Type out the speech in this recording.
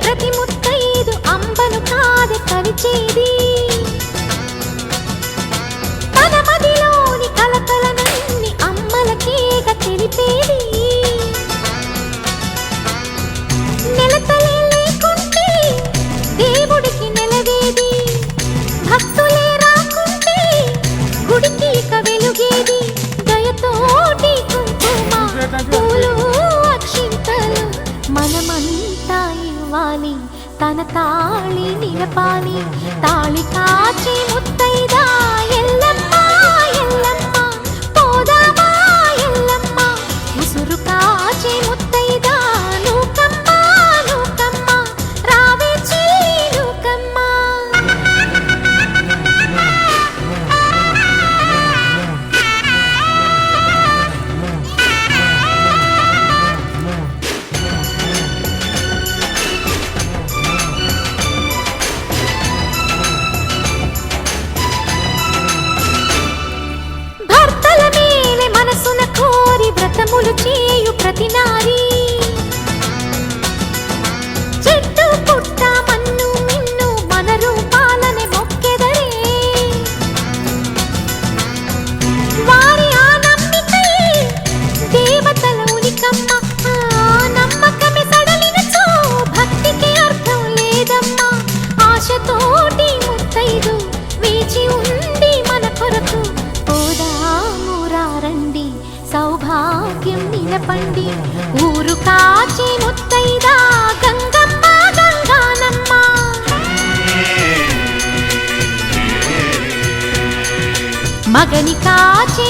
ప్రతి ముత్తైదు అంబను కాదే కలిచేది తన మదిలోని కలకలనన్ని అమ్మలకేగ తెలిపేది నెలతలే లేకుంటే దేవుడికి నెలవేది భక్తులే రాకుంటే గుడికి ఇక వెలుగేది దయతోటి కుంకుమ పూలు అక్షింతలు మనమంతా ఇవ్వాలి తన తాళి నిలపాలి తాళి కాచి ముత్తైదా ఎల్లమ్మ ఎల్లమ్మ పోదామా ఎల్లమ్మ ఉసురు కాచి ముత్తైదా నూకమ్మ నూకమ్మ రావే చెల్లి నూకమ్మ మనసున కోరి వ్రతములు చేయు ప్రతి నారీ చెట్టు పుట్ట మన్ను మిన్ను మన రూపాలనే మొక్కెదరే వారి ఆ నమ్మికే దేవతల ఉనికమ్మ నమ్మకమే సడలినచో భక్తికి అర్థం లేదమ్మా ఆశతోటి ముత్తైదు వేచి ఉండి మన కొరకు రండి సౌభాగ్యం నిలపండి ఊరు కాచి ముత్తైదా గంగమ్మ గంగానమ్మ మగని కాచి